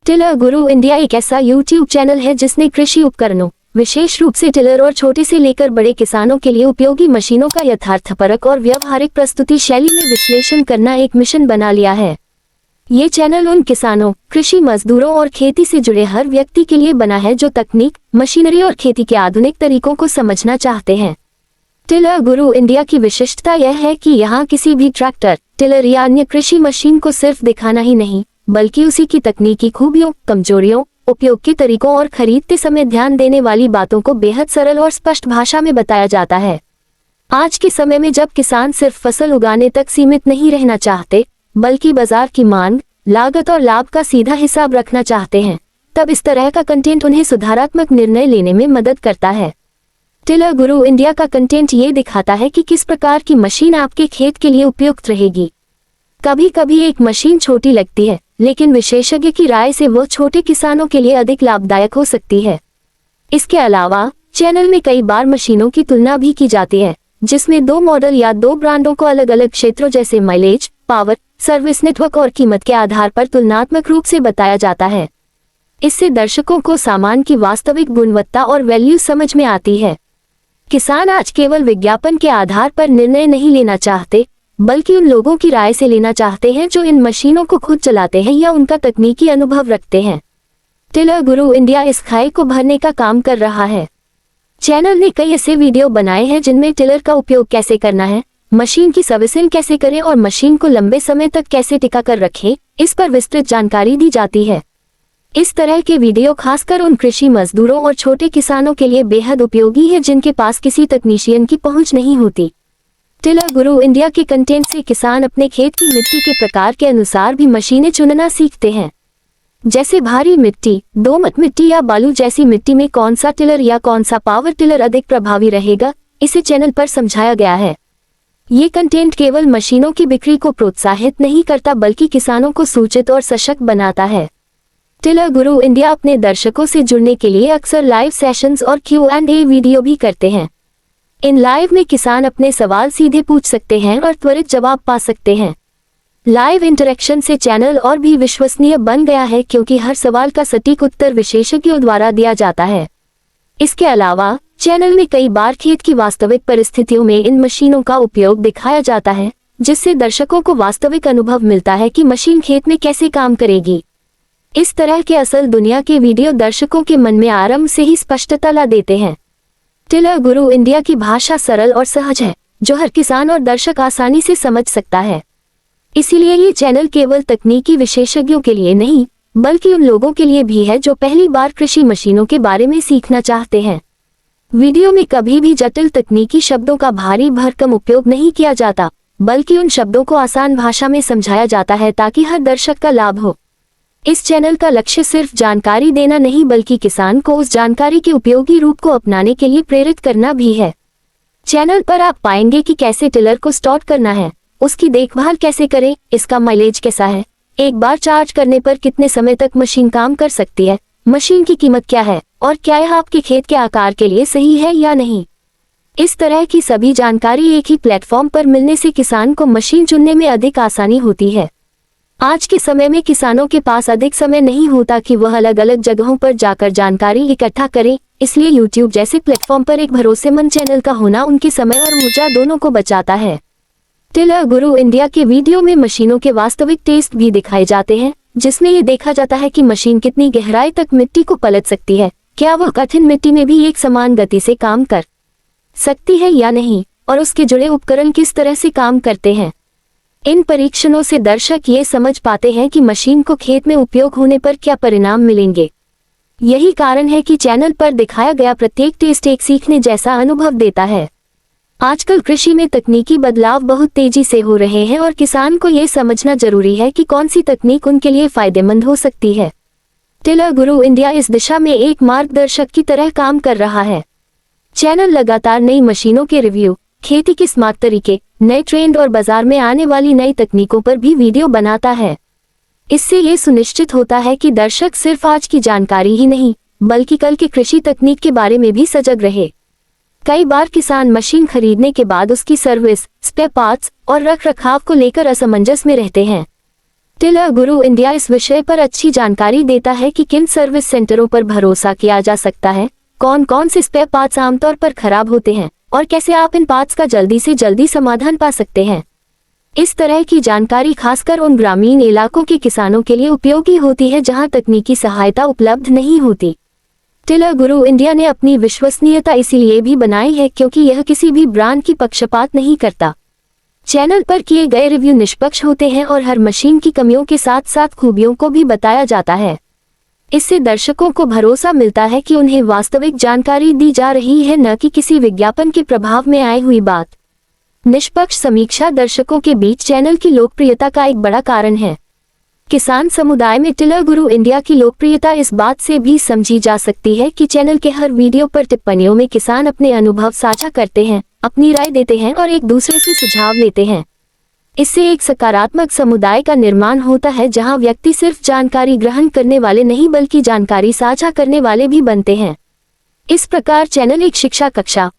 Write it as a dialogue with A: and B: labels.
A: Tiller गुरु India एक ऐसा YouTube channel है जिसने कृषि उपकरणों, विशेष रूप से टिलर और छोटे से लेकर बड़े किसानों के लिए उपयोगी मशीनों का यथार्थपरक और व्यावहारिक प्रस्तुति शैली में विश्लेषण करना एक मिशन बना लिया है। ये चैनल उन किसानों, कृषि मजदूरों और खेती से जुड़े हर व्यक्ति के लिए बना है जो तकनीक, मशीनरी और खेती के आधुनिक तरीकों को समझना चाहते हैं। टिलर गुरु इंडिया की विशिष्टता यह है कि यहाँ किसी भी ट्रैक्टर, टिलर या अन्य कृषि मशीन को सिर्फ दिखाना ही नहीं, बल्कि उसी की तकनीकी खूबियों, कमजोरियों, उपयोग के तरीकों और खरीदते समय ध्यान देने वाली बातों को बेहद सरल और स्पष्ट भाषा में बताया जाता है। आज के समय में जब किसान सिर्फ फसल उगाने तक सीमित नहीं रहना चाहते, बल्कि बाजार की मांग, लागत और लाभ का सीधा हिसाब रखना चाहते हैं, तब इस तरह का कंटेंट उन्हें सुधारात्मक निर्णय लेने में मदद करता है। टिलर गुरु इंडिया का कंटेंट ये दिखाता है कि किस प्रकार की मशीन आपके खेत के लिए उपयुक्त रहेगी। कभी कभी एक मशीन छोटी लगती है, लेकिन विशेषज्ञ की राय से वो छोटे किसानों के लिए अधिक लाभदायक हो सकती है। इसके अलावा चैनल में कई बार मशीनों की तुलना भी की जाती है, जिसमें 2 मॉडल या 2 ब्रांडों को अलग अलग क्षेत्रों जैसे माइलेज, पावर, सर्विस नेटवर्क और कीमत के आधार पर तुलनात्मक रूप से बताया जाता है। इससे दर्शकों को सामान की वास्तविक गुणवत्ता और वैल्यू समझ में आती है। किसान आज केवल विज्ञापन के आधार पर निर्णय नहीं लेना चाहते, बल्कि उन लोगों की राय से लेना चाहते हैं जो इन मशीनों को खुद चलाते हैं या उनका तकनीकी अनुभव रखते हैं। टिलर गुरु इंडिया इस खाई को भरने का काम कर रहा है। चैनल ने कई ऐसे वीडियो बनाए हैं जिनमें टिलर का उपयोग कैसे करना है, मशीन की सर्विसिंग कैसे करें और मशीन को लंबे समय तक कैसे टिका कर रखें, इस पर विस्तृत जानकारी दी जाती है। इस तरह के वीडियो खासकर उन कृषि मजदूरों और छोटे किसानों के लिए बेहद उपयोगी है जिनके पास किसी तकनीशियन की पहुंच नहीं होती। टिलर गुरु इंडिया के कंटेंट से किसान अपने खेत की मिट्टी के प्रकार के अनुसार भी मशीनें चुनना सीखते हैं। जैसे भारी मिट्टी, दोमट मिट्टी या बालू जैसी मिट्टी में कौन सा टिलर या कौन सा पावर टिलर अधिक प्रभावी रहेगा, इसे चैनल पर समझाया गया है। ये कंटेंट केवल मशीनों की बिक्री को प्रोत्साहित नहीं करता, बल्कि किसानों को सूचित और सशक्त बनाता है। टिलर गुरु इंडिया अपने दर्शकों से जुड़ने के लिए अक्सर लाइव सेशंस और Q&A वीडियो भी करते हैं। इन लाइव में किसान अपने सवाल सीधे पूछ सकते हैं और त्वरित जवाब पा सकते हैं। लाइव इंटरेक्शन से चैनल और भी विश्वसनीय बन गया है, क्योंकि हर सवाल का सटीक उत्तर विशेषज्ञों द्वारा दिया जाता है। इसके अलावा चैनल में कई बार खेत की वास्तविक परिस्थितियों में इन मशीनों का उपयोग दिखाया जाता है, जिससे दर्शकों को वास्तविक अनुभव मिलता है कि मशीन खेत में कैसे काम करेगी। इस तरह के असल दुनिया के वीडियो दर्शकों के मन में आरंभ से ही स्पष्टता ला देते हैं। टिलर गुरु इंडिया की भाषा सरल और सहज है, जो हर किसान और दर्शक आसानी से समझ सकता है। इसीलिए ये चैनल केवल तकनीकी विशेषज्ञों के लिए नहीं, बल्कि उन लोगों के लिए भी है जो पहली बार कृषि मशीनों के बारे में सीखना चाहते हैं। वीडियो में कभी भी जटिल तकनीकी शब्दों का भारी भरकम उपयोग नहीं किया जाता, बल्कि उन शब्दों को आसान भाषा में समझाया जाता है ताकि हर दर्शक का लाभ हो। इस चैनल का लक्ष्य सिर्फ जानकारी देना नहीं, बल्कि किसान को उस जानकारी के उपयोगी रूप को अपनाने के लिए प्रेरित करना भी है। चैनल पर आप पाएंगे कि कैसे टिलर को स्टार्ट करना है, उसकी देखभाल कैसे करें, इसका माइलेज कैसा है, एक बार चार्ज करने पर कितने समय तक मशीन काम कर सकती है, मशीन की कीमत क्या है और क्या यह आपके खेत के आकार के लिए सही है या नहीं। इस तरह की सभी जानकारी एक ही प्लेटफॉर्म पर मिलने से किसान को मशीन चुनने में अधिक आसानी होती है। आज के समय में किसानों के पास अधिक समय नहीं होता कि वह अलग अलग जगहों पर जाकर जानकारी इकट्ठा करें, इसलिए YouTube जैसे प्लेटफॉर्म पर एक भरोसेमंद चैनल का होना उनके समय और ऊर्जा दोनों को बचाता है। टिलर गुरु इंडिया के वीडियो में मशीनों के वास्तविक टेस्ट भी दिखाए जाते हैं, जिसमें ये देखा जाता है कि मशीन कितनी गहराई तक मिट्टी को पलट सकती है, क्या वह कठिन मिट्टी में भी एक समान गति से काम कर सकती है या नहीं, और उसके जुड़े उपकरण किस तरह से काम करते हैं। इन परीक्षणों से दर्शक ये समझ पाते हैं कि मशीन को खेत में उपयोग होने पर क्या परिणाम मिलेंगे। यही कारण है कि चैनल पर दिखाया गया प्रत्येक टेस्ट एक सीखने जैसा अनुभव देता है। आजकल कृषि में तकनीकी बदलाव बहुत तेजी से हो रहे हैं और किसान को ये समझना जरूरी है कि कौन सी तकनीक उनके लिए फायदेमंद हो सकती है। टिलर गुरु इंडिया इस दिशा में एक मार्गदर्शक की तरह काम कर रहा है। चैनल लगातार नई मशीनों के रिव्यू, खेती के स्मार्ट तरीके, नए ट्रेंड और बाजार में आने वाली नई तकनीकों पर भी वीडियो बनाता है। इससे ये सुनिश्चित होता है कि दर्शक सिर्फ आज की जानकारी ही नहीं, बल्कि कल की कृषि तकनीक के बारे में भी सजग रहे। कई बार किसान मशीन खरीदने के बाद उसकी सर्विस, स्पेयर पार्ट्स और रख रखाव को लेकर असमंजस में रहते हैं। टिलर गुरु इंडिया इस विषय पर अच्छी जानकारी देता है कि किन सर्विस सेंटरों पर भरोसा किया जा सकता है, कौन कौन से स्पेयर पार्ट्स आमतौर पर खराब होते हैं और कैसे आप इन पार्ट्स का जल्दी से जल्दी समाधान पा सकते हैं। इस तरह की जानकारी खासकर उन ग्रामीण इलाकों के किसानों के लिए उपयोगी होती है जहां तकनीकी सहायता उपलब्ध नहीं होती। टिलर गुरु इंडिया ने अपनी विश्वसनीयता इसीलिए भी बनाई है क्योंकि यह किसी भी ब्रांड की पक्षपात नहीं करता। चैनल पर किए गए रिव्यू निष्पक्ष होते हैं और हर मशीन की कमियों के साथ साथ खूबियों को भी बताया जाता है। इससे दर्शकों को भरोसा मिलता है कि उन्हें वास्तविक जानकारी दी जा रही है, न कि किसी विज्ञापन के प्रभाव में आई हुई बात। निष्पक्ष समीक्षा दर्शकों के बीच चैनल की लोकप्रियता का एक बड़ा कारण है। किसान समुदाय में टिलर गुरु इंडिया की लोकप्रियता इस बात से भी समझी जा सकती है कि चैनल के हर वीडियो पर टिप्पणियों में किसान अपने अनुभव साझा करते हैं, अपनी राय देते हैं और एक दूसरे से सुझाव लेते हैं। इससे एक सकारात्मक समुदाय का निर्माण होता है जहां व्यक्ति सिर्फ जानकारी ग्रहण करने वाले नहीं बल्कि जानकारी साझा करने वाले भी बनते हैं। इस प्रकार चैनल एक शिक्षा कक्षा,